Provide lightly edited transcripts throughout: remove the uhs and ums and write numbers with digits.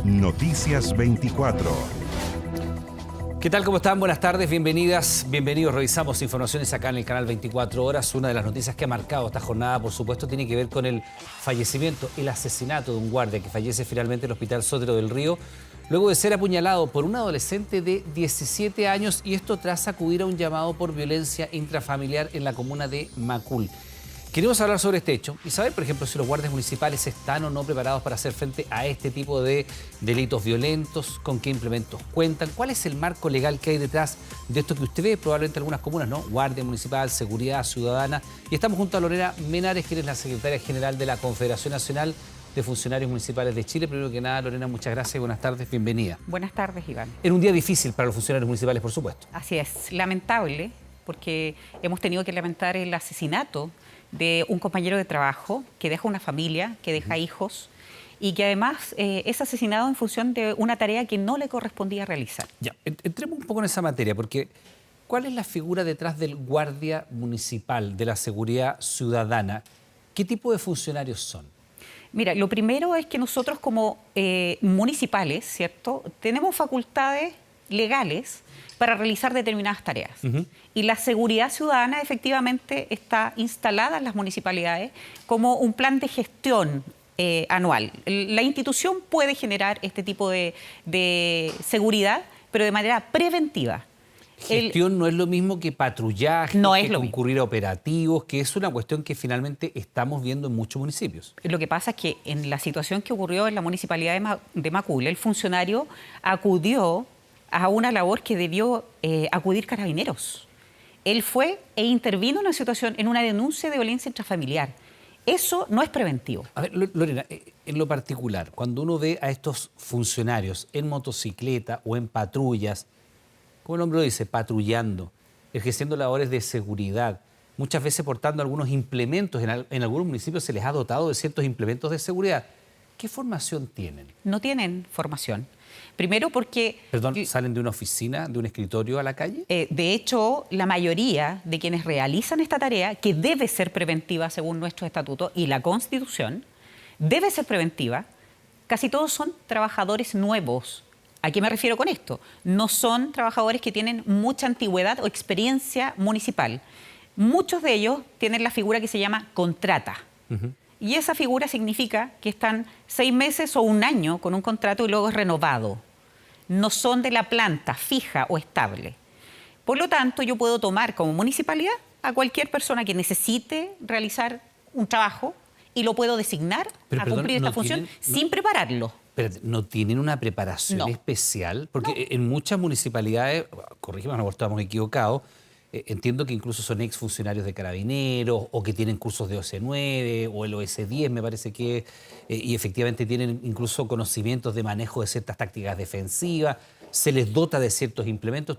Noticias 24. ¿Qué tal? ¿Cómo están? Buenas tardes, bienvenidas, bienvenidos. Revisamos informaciones acá en el canal 24 Horas. Una de las noticias que ha marcado esta jornada, por supuesto, tiene que ver con el fallecimiento, el asesinato de un guardia que fallece finalmente en el Hospital Sotero del Río, luego de ser apuñalado por un adolescente de 17 años, y esto tras acudir a un llamado por violencia intrafamiliar en la comuna de Macul. Queremos hablar sobre este hecho y saber, por ejemplo, si los guardias municipales están o no preparados para hacer frente a este tipo de delitos violentos, con qué implementos cuentan, cuál es el marco legal que hay detrás de esto que usted ve probablemente en algunas comunas, ¿no? Guardia Municipal, Seguridad Ciudadana. Y estamos junto a Lorena Menares, quien es la secretaria general de la Confederación Nacional de Funcionarios Municipales de Chile. Primero que nada, Lorena, muchas gracias y buenas tardes, bienvenida. Buenas tardes, Iván. En un día difícil para los funcionarios municipales, por supuesto. Así es, lamentable, porque hemos tenido que lamentar el asesinato de un compañero de trabajo que deja una familia, que deja hijos y que además es asesinado en función de una tarea que no le correspondía realizar. Ya, entremos un poco en esa materia, porque ¿cuál es la figura detrás del guardia municipal, de la seguridad ciudadana? ¿Qué tipo de funcionarios son? Mira, lo primero es que nosotros como municipales, ¿cierto?, tenemos facultades legales para realizar determinadas tareas. Y la seguridad ciudadana efectivamente está instalada en las municipalidades como un plan de gestión anual. La institución puede generar este tipo de seguridad, pero de manera preventiva. Gestión no es lo mismo que patrullaje, no que es lo concurrir a operativos, que es una cuestión que finalmente estamos viendo en muchos municipios. Lo que pasa es que en la situación que ocurrió en la municipalidad de Macul, el funcionario acudió a una labor que debió acudir Carabineros. Él fue e intervino en una situación, en una denuncia de violencia intrafamiliar. Eso no es preventivo. A ver, Lorena, en lo particular, cuando uno ve a estos funcionarios en motocicleta o en patrullas, como el nombre lo dice, patrullando, ejerciendo labores de seguridad, muchas veces portando algunos implementos, en algunos municipios se les ha dotado de ciertos implementos de seguridad. ¿Qué formación tienen? No tienen formación. Primero porque... Perdón, ¿salen de una oficina, de un escritorio a la calle? De hecho, la mayoría de quienes realizan esta tarea, que debe ser preventiva según nuestros estatutos y la Constitución, debe ser preventiva, casi todos son trabajadores nuevos. ¿A qué me refiero con esto? No son trabajadores que tienen mucha antigüedad o experiencia municipal. Muchos de ellos tienen la figura que se llama contrata. Y esa figura significa que están 6 meses o 1 año con un contrato y luego es renovado. No son de la planta fija o estable. Por lo tanto, yo puedo tomar como municipalidad a cualquier persona que necesite realizar un trabajo y lo puedo designar a cumplir esta función sin prepararlo. Pero ¿no tienen una preparación especial? Porque en muchas municipalidades, corrígeme, a lo mejor estamos equivocados, entiendo que incluso son exfuncionarios de Carabineros o que tienen cursos de OC9 o el OS10, me parece que, y efectivamente tienen incluso conocimientos de manejo de ciertas tácticas defensivas, se les dota de ciertos implementos.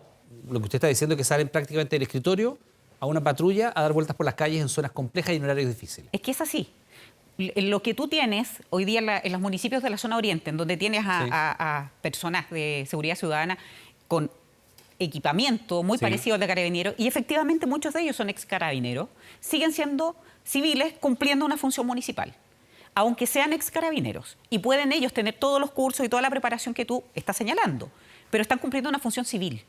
Lo que usted está diciendo es que salen prácticamente del escritorio a una patrulla a dar vueltas por las calles en zonas complejas y en horarios difíciles. Es que es así. Lo que tú tienes hoy día en los municipios de la zona oriente, en donde tienes a personas de seguridad ciudadana con equipamiento muy parecido al de Carabineros, y efectivamente muchos de ellos son ex Carabineros, siguen siendo civiles cumpliendo una función municipal, aunque sean ex Carabineros, y pueden ellos tener todos los cursos y toda la preparación que tú estás señalando, pero están cumpliendo una función civil.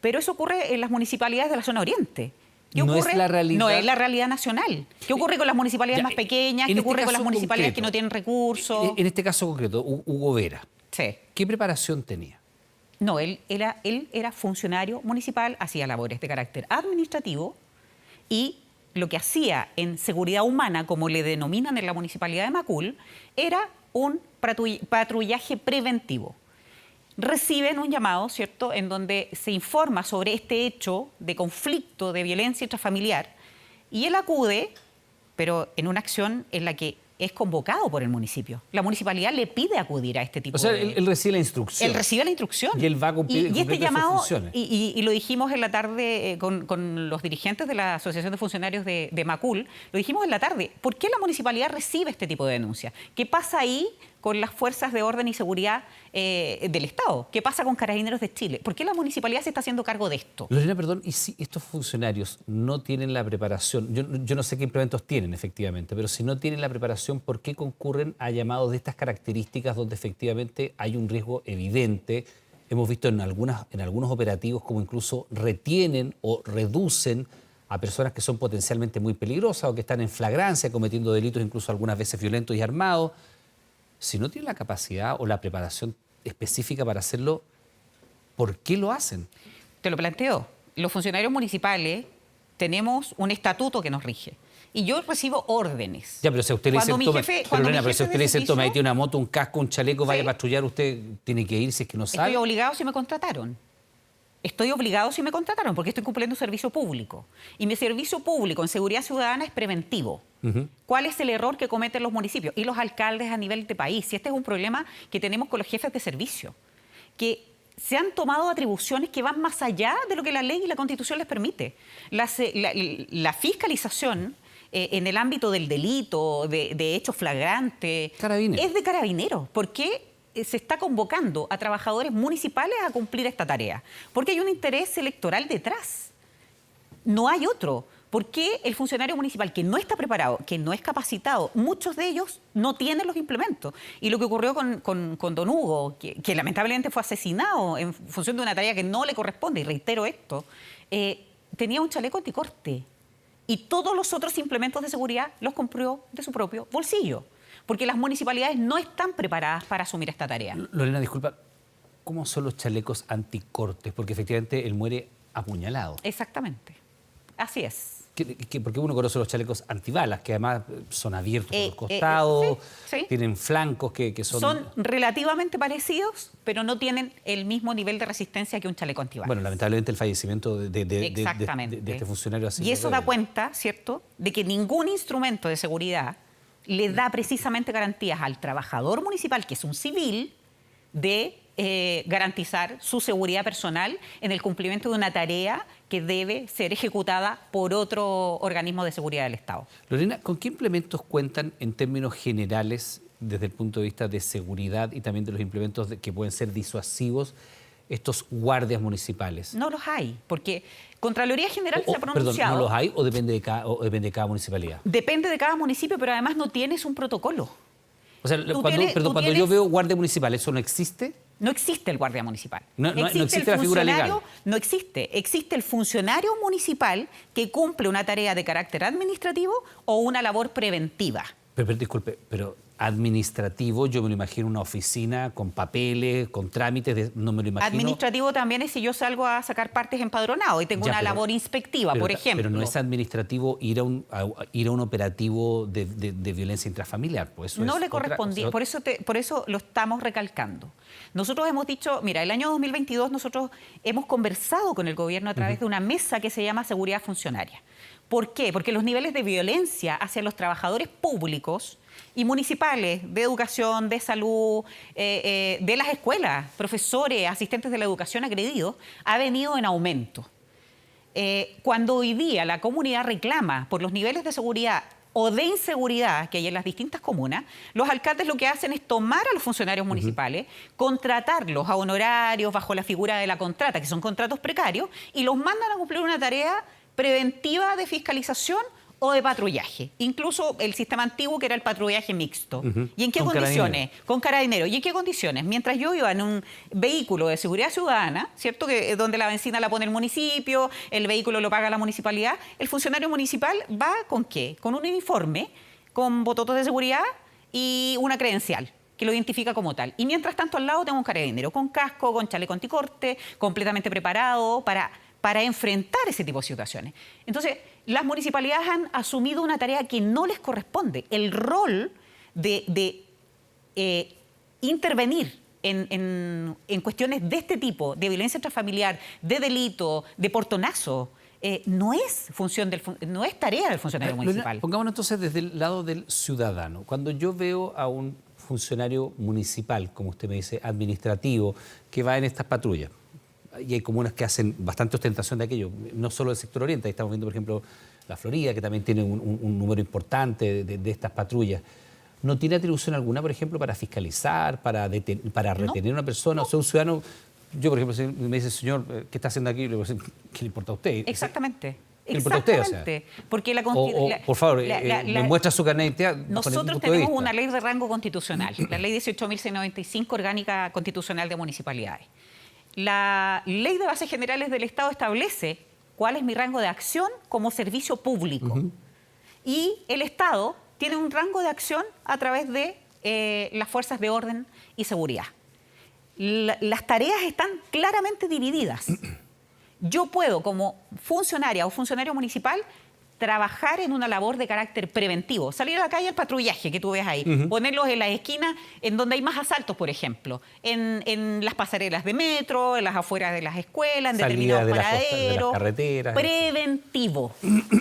Pero eso ocurre en las municipalidades de la zona oriente. No es la realidad. No es la realidad nacional. ¿Qué ocurre con las municipalidades más pequeñas? ¿Qué ocurre con las municipalidades que no tienen recursos? En este caso concreto, Hugo Vera, ¿qué preparación tenía? No, él era funcionario municipal, hacía labores de carácter administrativo y lo que hacía en seguridad humana, como le denominan en la municipalidad de Macul, era un patrullaje preventivo. Reciben un llamado, ¿cierto?, en donde se informa sobre este hecho de conflicto, de violencia intrafamiliar, y él acude, pero en una acción en la que es convocado por el municipio. La municipalidad le pide acudir a este tipo de... O sea, él recibe la instrucción. Él recibe la instrucción. Y él va a cumplir, y este llamado, sus funciones. Y lo dijimos en la tarde con los dirigentes de la Asociación de Funcionarios de Macul, lo dijimos en la tarde. ¿Por qué la municipalidad recibe este tipo de denuncias? ¿Qué pasa ahí con las fuerzas de orden y seguridad del Estado. ¿Qué pasa con Carabineros de Chile? ¿Por qué la municipalidad se está haciendo cargo de esto? Lorena, perdón, ¿y si estos funcionarios no tienen la preparación? Yo no sé qué implementos tienen, efectivamente, pero si no tienen la preparación, ¿por qué concurren a llamados de estas características donde efectivamente hay un riesgo evidente? Hemos visto en algunos operativos como incluso retienen o reducen a personas que son potencialmente muy peligrosas o que están en flagrancia cometiendo delitos incluso algunas veces violentos y armados. Si no tienen la capacidad o la preparación específica para hacerlo, ¿por qué lo hacen? Te lo planteo. Los funcionarios municipales tenemos un estatuto que nos rige. Y yo recibo órdenes. Ya, pero si a usted le dicen, toma, pero si a usted le dicen, toma, ahí tiene una moto, un casco, un chaleco, vaya a patrullar, usted tiene que ir si es que no sabe. Estoy obligado si me contrataron. Estoy obligado si me contrataron porque estoy cumpliendo un servicio público. Y mi servicio público en seguridad ciudadana es preventivo. ¿Cuál es el error que cometen los municipios y los alcaldes a nivel de país? Y este es un problema que tenemos con los jefes de servicio, que se han tomado atribuciones que van más allá de lo que la ley y la Constitución les permite. La fiscalización en el ámbito del delito, de hechos flagrantes, es de carabineros. ¿Por qué se está convocando a trabajadores municipales a cumplir esta tarea? Porque hay un interés electoral detrás. No hay otro. ¿Por qué el funcionario municipal que no está preparado, que no es capacitado, muchos de ellos no tienen los implementos? Y lo que ocurrió con don Hugo, que lamentablemente fue asesinado en función de una tarea que no le corresponde, y reitero esto, tenía un chaleco anticorte y todos los otros implementos de seguridad los compró de su propio bolsillo, porque las municipalidades no están preparadas para asumir esta tarea. Lorena, disculpa, ¿cómo son los chalecos anticortes? Porque efectivamente él muere apuñalado. Exactamente, así es. Porque uno conoce los chalecos antibalas, que además son abiertos por los costados, sí. tienen flancos que son... Son relativamente parecidos, pero no tienen el mismo nivel de resistencia que un chaleco antibalas. Bueno, lamentablemente el fallecimiento de este funcionario así. Y eso da cuenta, ¿cierto?, de que ningún instrumento de seguridad le da precisamente garantías al trabajador municipal, que es un civil, de garantizar su seguridad personal en el cumplimiento de una tarea que debe ser ejecutada por otro organismo de seguridad del Estado. Lorena, ¿con qué implementos cuentan en términos generales desde el punto de vista de seguridad y también de los implementos que pueden ser disuasivos estos guardias municipales? No los hay, porque Contraloría General se ha pronunciado... Perdón, ¿no los hay o depende de cada municipalidad? Depende de cada municipio, pero además no tienes un protocolo. O sea, cuando yo veo guardia municipal, ¿eso no existe? No existe el guardia municipal. No existe la figura legal. No existe. Existe el funcionario municipal que cumple una tarea de carácter administrativo o una labor preventiva. Pero disculpe, pero administrativo, yo me lo imagino una oficina con papeles, con trámites, no me lo imagino. Administrativo también es si yo salgo a sacar partes empadronadas y tengo una labor inspectiva, por ejemplo. Pero no es administrativo ir a un operativo de violencia intrafamiliar. Pues eso no le correspondía, por eso lo estamos recalcando. Nosotros hemos dicho, mira, el año 2022 nosotros hemos conversado con el gobierno a través de una mesa que se llama Seguridad Funcionaria. ¿Por qué? Porque los niveles de violencia hacia los trabajadores públicos y municipales de educación, de salud, de las escuelas, profesores, asistentes de la educación agredidos, ha venido en aumento. Cuando hoy día la comunidad reclama por los niveles de seguridad o de inseguridad que hay en las distintas comunas, los alcaldes lo que hacen es tomar a los funcionarios municipales, contratarlos a honorarios bajo la figura de la contrata, que son contratos precarios, y los mandan a cumplir una tarea preventiva de fiscalización o de patrullaje. Incluso el sistema antiguo que era el patrullaje mixto. ¿Y en qué condiciones? Con carabineros. ¿Y en qué condiciones? Mientras yo iba en un vehículo de seguridad ciudadana, ¿cierto?, que donde la benzina la pone el municipio, el vehículo lo paga la municipalidad, el funcionario municipal va ¿con qué? Con un uniforme, con bototos de seguridad y una credencial que lo identifica como tal. Y mientras tanto al lado tengo un carabinero con casco, con chaleco anticorte, completamente preparado para enfrentar ese tipo de situaciones. Entonces, las municipalidades han asumido una tarea que no les corresponde. El rol de intervenir en cuestiones de este tipo, de violencia intrafamiliar, de delito, de portonazo, no es tarea del funcionario municipal. Pongámonos entonces desde el lado del ciudadano. Cuando yo veo a un funcionario municipal, como usted me dice, administrativo, que va en estas patrullas, y hay comunas que hacen bastante ostentación de aquello, no solo el sector oriente, ahí estamos viendo, por ejemplo, la Florida, que también tiene un número importante de estas patrullas. no tiene atribución alguna, por ejemplo, para fiscalizar, para retener a una persona. O sea, un ciudadano, yo, por ejemplo, si me dice, señor, ¿qué está haciendo aquí? Le digo, ¿qué le importa a usted? Exactamente. ¿Qué le importa a usted? O sea, Porque por favor, me muestra su carnet de identidad. Nosotros tenemos una ley de rango constitucional, la ley 18.695, Orgánica Constitucional de Municipalidades. La ley de bases generales del Estado establece cuál es mi rango de acción como servicio público. Y el Estado tiene un rango de acción a través de las fuerzas de orden y seguridad. Las tareas están claramente divididas. Yo puedo, como funcionaria o funcionario municipal, trabajar en una labor de carácter preventivo. Salir a la calle al patrullaje que tú ves ahí. Ponerlos en las esquinas en donde hay más asaltos, por ejemplo. En las pasarelas de metro, en las afueras de las escuelas, en determinados paraderos. De las carreteras. Preventivo.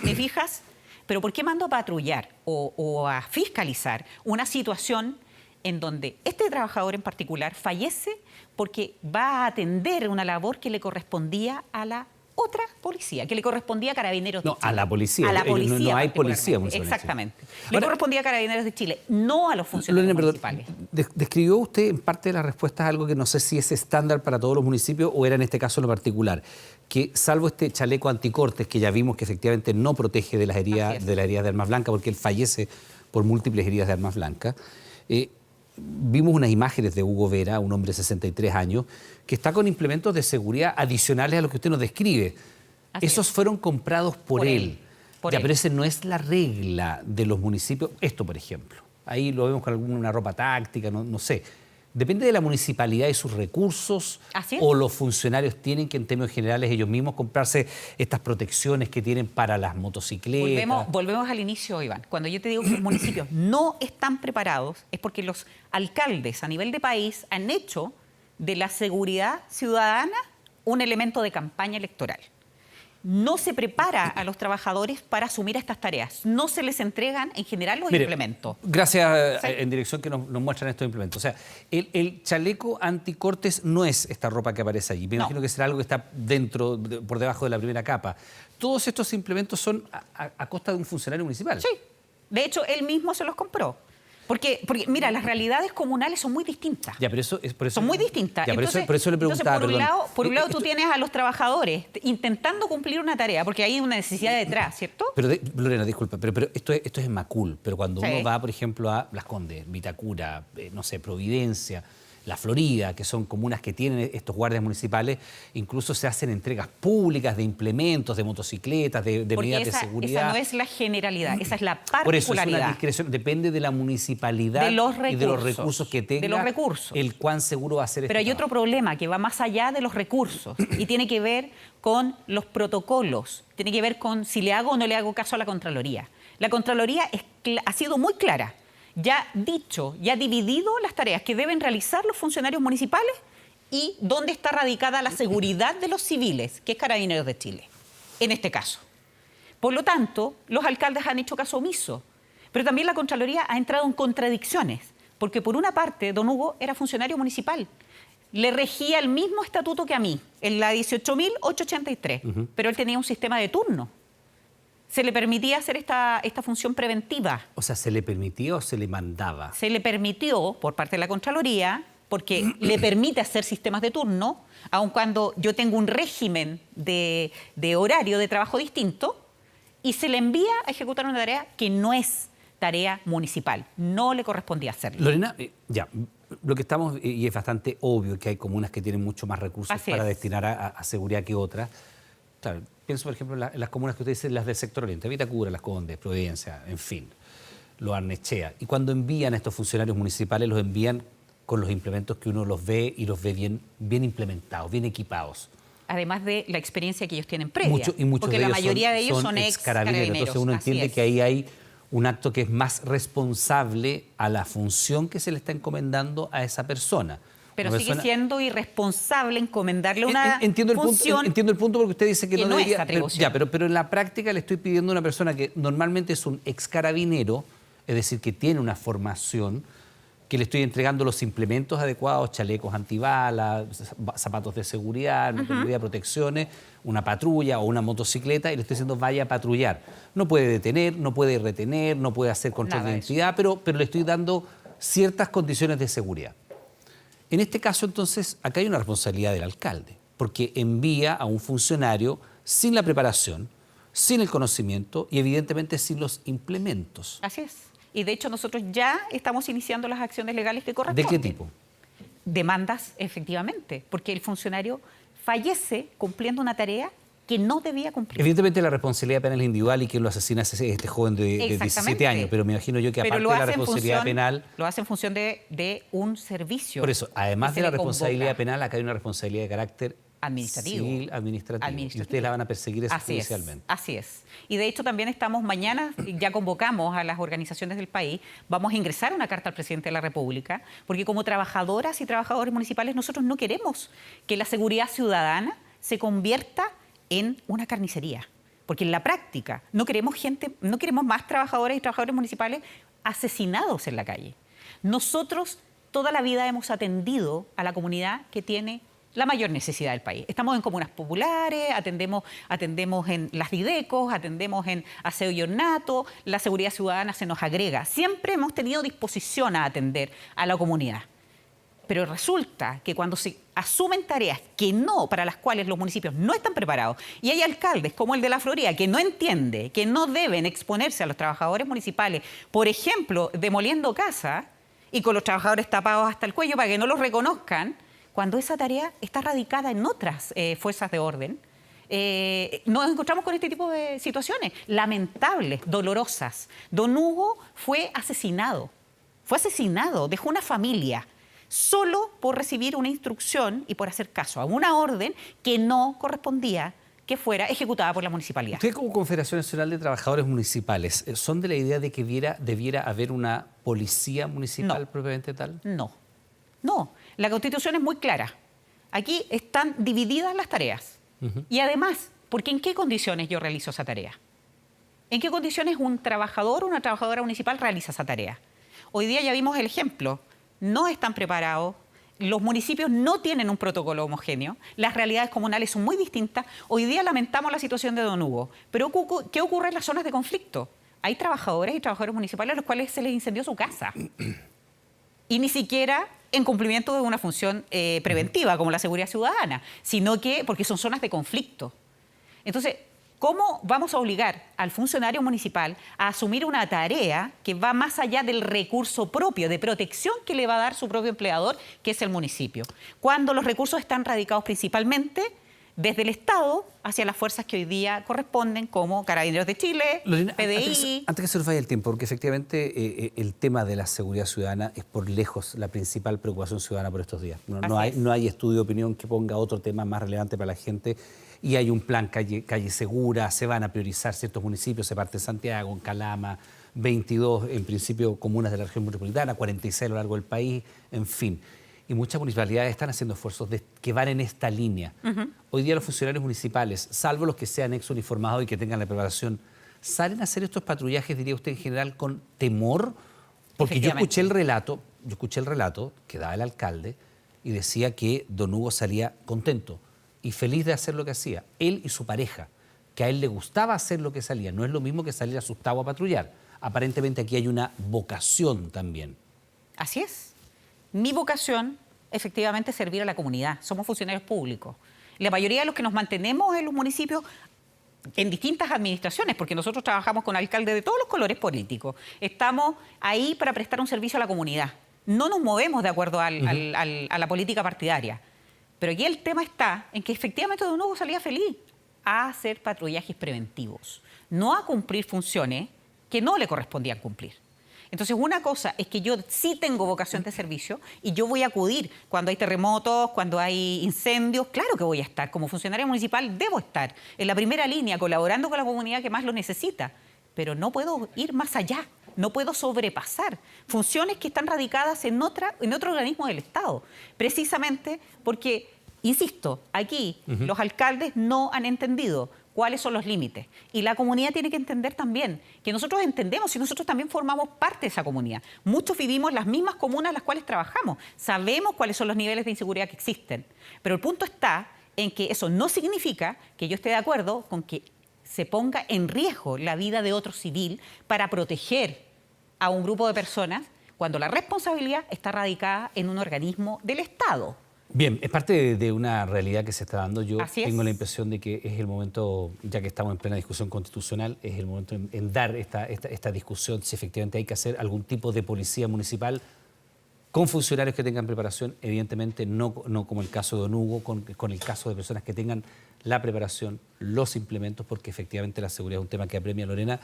¿Te fijas? Pero ¿por qué mando a patrullar o a fiscalizar una situación en donde este trabajador en particular fallece porque va a atender una labor que le correspondía a la otra policía, que le correspondía a Carabineros de Chile? No, a la policía. A la policía. No hay policía municipal. Exactamente. Le correspondía a Carabineros de Chile, no a los funcionarios municipales. Describió usted en parte de las respuestas algo que no sé si es estándar para todos los municipios o era en este caso en lo particular, que salvo este chaleco anticortes que ya vimos que efectivamente no protege de las heridas de armas blancas porque él fallece por múltiples heridas de armas blancas, vimos unas imágenes de Hugo Vera, un hombre de 63 años, que está con implementos de seguridad adicionales a lo que usted nos describe. Esos fueron comprados por él. Pero esa no es la regla de los municipios. Esto, por ejemplo. Ahí lo vemos con alguna ropa táctica, no sé. ¿Depende de la municipalidad y sus recursos? ¿O los funcionarios tienen que, en términos generales, ellos mismos comprarse estas protecciones que tienen para las motocicletas? Volvemos al inicio, Iván. Cuando yo te digo que los municipios no están preparados, es porque los alcaldes a nivel de país han hecho de la seguridad ciudadana un elemento de campaña electoral. No se prepara a los trabajadores para asumir estas tareas. No se les entregan, en general, los implementos. Gracias, en dirección que nos muestran estos implementos. O sea, el chaleco anticortes no es esta ropa que aparece allí. Me imagino que será algo que está por debajo de la primera capa. Todos estos implementos son a costa de un funcionario municipal. Sí. De hecho, él mismo se los compró. Porque, mira, las realidades comunales son muy distintas. Ya, pero eso es por eso. Son muy distintas. Ya, por eso le preguntaba, por un lado tú tienes a los trabajadores intentando cumplir una tarea, porque hay una necesidad detrás, ¿cierto? Pero Lorena, disculpa, pero esto es en Macul. Pero cuando uno va, por ejemplo, a Las Condes, Vitacura, no sé, Providencia, La Florida, que son comunas que tienen estos guardias municipales, incluso se hacen entregas públicas de implementos, de motocicletas, de medidas de seguridad. Esa no es la generalidad, esa es la particularidad. Por eso es una discreción, depende de la municipalidad y de los recursos que tenga. De los recursos. El cuán seguro va a ser. Pero hay otro problema que va más allá de los recursos y tiene que ver con los protocolos, tiene que ver con si le hago o no le hago caso a la Contraloría. La Contraloría ha sido muy clara. Ya ha dividido las tareas que deben realizar los funcionarios municipales y dónde está radicada la seguridad de los civiles, que es Carabineros de Chile, en este caso. Por lo tanto, los alcaldes han hecho caso omiso, pero también la Contraloría ha entrado en contradicciones, porque por una parte, don Hugo era funcionario municipal, le regía el mismo estatuto que a mí, en la 18.883, pero él tenía un sistema de turno. Se le permitía hacer esta función preventiva. O sea, ¿se le permitía o se le mandaba? Se le permitió por parte de la Contraloría, porque le permite hacer sistemas de turno, aun cuando yo tengo un régimen de horario de trabajo distinto, y se le envía a ejecutar una tarea que no es tarea municipal. No le correspondía hacerlo. Lorena, lo que estamos, y es bastante obvio que hay comunas que tienen mucho más recursos para destinar a seguridad que otras. Claro, pienso, por ejemplo, en las comunas que usted dice, las del sector oriente, Vitacura, Las Condes, Providencia, en fin, Lo Arnechea. Y cuando envían a estos funcionarios municipales, los envían con los implementos que uno los ve y los ve bien implementados, bien equipados. Además de la experiencia que ellos tienen previa. Porque la mayoría de ellos son ex-carabineros. Entonces uno entiende que ahí hay un acto que es más responsable a la función que se le está encomendando a esa persona. Pero sigue siendo irresponsable encomendarle una función. Entiendo el punto porque usted dice que no debería. Pero en la práctica le estoy pidiendo a una persona que normalmente es un ex carabinero, es decir, que tiene una formación, que le estoy entregando los implementos adecuados, chalecos antibalas, zapatos de seguridad, protecciones, una patrulla o una motocicleta, y le estoy diciendo vaya a patrullar. No puede detener, no puede retener, no puede hacer control de identidad, pero le estoy dando ciertas condiciones de seguridad. En este caso, entonces, acá hay una responsabilidad del alcalde, porque envía a un funcionario sin la preparación, sin el conocimiento y evidentemente sin los implementos. Así es. Y de hecho nosotros ya estamos iniciando las acciones legales que corresponden. ¿De qué tipo? Demandas, efectivamente, porque el funcionario fallece cumpliendo una tarea que no debía cumplir. Evidentemente la responsabilidad penal es individual y quien lo asesina es este joven de 17 años, pero me imagino yo que aparte de la responsabilidad penal... Lo hace en función de un servicio. Por eso, además de la responsabilidad penal, acá hay una responsabilidad de carácter administrativo. Civil, administrativo. Y ustedes la van a perseguir eso judicialmente. Así es. Y de hecho también estamos mañana, ya convocamos a las organizaciones del país, vamos a ingresar una carta al presidente de la República, porque como trabajadoras y trabajadores municipales nosotros no queremos que la seguridad ciudadana se convierta en una carnicería. Porque en la práctica no queremos más trabajadores y trabajadores municipales asesinados en la calle. Nosotros toda la vida hemos atendido a la comunidad que tiene la mayor necesidad del país. Estamos en comunas populares, atendemos en las Didecos, atendemos en aseo y ornato, la seguridad ciudadana se nos agrega. Siempre hemos tenido disposición a atender a la comunidad. Pero resulta que cuando se asumen tareas para las cuales los municipios no están preparados, y hay alcaldes como el de la Florida que no entiende que no deben exponerse a los trabajadores municipales, por ejemplo, demoliendo casas y con los trabajadores tapados hasta el cuello para que no los reconozcan, cuando esa tarea está radicada en otras fuerzas de orden, nos encontramos con este tipo de situaciones lamentables, dolorosas. Don Hugo fue asesinado, dejó una familia, solo por recibir una instrucción y por hacer caso a una orden que no correspondía que fuera ejecutada por la municipalidad. Usted como Confederación Nacional de Trabajadores Municipales, ¿son de la idea de que debiera haber una policía municipal propiamente tal? No, la Constitución es muy clara. Aquí están divididas las tareas. Y además, porque ¿en qué condiciones yo realizo esa tarea? ¿En qué condiciones un trabajador o una trabajadora municipal realiza esa tarea? Hoy día ya vimos el ejemplo. No están preparados, los municipios no tienen un protocolo homogéneo, las realidades comunales son muy distintas. Hoy día lamentamos la situación de Don Hugo, pero ¿qué ocurre en las zonas de conflicto? Hay trabajadores y trabajadores municipales a los cuales se les incendió su casa. Y ni siquiera en cumplimiento de una función preventiva, como la seguridad ciudadana, sino que porque son zonas de conflicto. Entonces, ¿cómo vamos a obligar al funcionario municipal a asumir una tarea que va más allá del recurso propio de protección que le va a dar su propio empleador, que es el municipio? Cuando los recursos están radicados principalmente desde el Estado hacia las fuerzas que hoy día corresponden, como Carabineros de Chile, Lorena, PDI... Antes que se nos vaya el tiempo, porque efectivamente el tema de la seguridad ciudadana es por lejos la principal preocupación ciudadana por estos días. No hay estudio de opinión que ponga otro tema más relevante para la gente. Y hay un plan calle segura, se van a priorizar ciertos municipios, se parte en Santiago, en Calama, 22 en principio comunas de la región metropolitana, 46 a lo largo del país, en fin. Y muchas municipalidades están haciendo esfuerzos que van en esta línea. Hoy día los funcionarios municipales, salvo los que sean exuniformados y que tengan la preparación, ¿salen a hacer estos patrullajes, diría usted en general, con temor? Porque yo escuché el relato que daba el alcalde y decía que Don Hugo salía contento y feliz de hacer lo que hacía, él y su pareja, que a él le gustaba hacer lo que salía. No es lo mismo que salir asustado a patrullar. Aparentemente aquí hay una vocación también. Así es. Mi vocación, efectivamente, es servir a la comunidad. Somos funcionarios públicos. La mayoría de los que nos mantenemos en los municipios, en distintas administraciones, porque nosotros trabajamos con alcaldes de todos los colores políticos, estamos ahí para prestar un servicio a la comunidad. No nos movemos de acuerdo a la política partidaria. Pero aquí el tema está en que efectivamente Don Hugo salía feliz a hacer patrullajes preventivos, no a cumplir funciones que no le correspondían cumplir. Entonces, una cosa es que yo sí tengo vocación de servicio y yo voy a acudir cuando hay terremotos, cuando hay incendios. Claro que voy a estar. Como funcionario municipal debo estar en la primera línea, colaborando con la comunidad que más lo necesita. Pero no puedo ir más allá, no puedo sobrepasar funciones que están radicadas en otro organismo del Estado. Precisamente porque, insisto, aquí los alcaldes no han entendido cuáles son los límites. Y la comunidad tiene que entender también que nosotros entendemos y nosotros también formamos parte de esa comunidad. Muchos vivimos en las mismas comunas en las cuales trabajamos. Sabemos cuáles son los niveles de inseguridad que existen. Pero el punto está en que eso no significa que yo esté de acuerdo con que se ponga en riesgo la vida de otro civil para proteger a un grupo de personas cuando la responsabilidad está radicada en un organismo del Estado. Bien, es parte de una realidad que se está dando. Yo Así es. tengo la impresión de que es el momento, ya que estamos en plena discusión constitucional, es el momento en dar esta discusión si efectivamente hay que hacer algún tipo de policía municipal con funcionarios que tengan preparación, evidentemente no como el caso de Don Hugo, con el caso de personas que tengan la preparación, los implementos, porque efectivamente la seguridad es un tema que apremia. Lorena,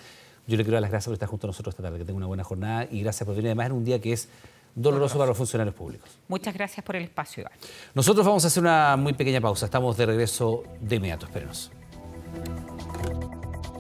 yo le quiero dar las gracias por estar junto a nosotros esta tarde, que tenga una buena jornada y gracias por venir además en un día que es doloroso para los funcionarios públicos. Muchas gracias por el espacio, Iván. Nosotros vamos a hacer una muy pequeña pausa, estamos de regreso de inmediato, espérenos.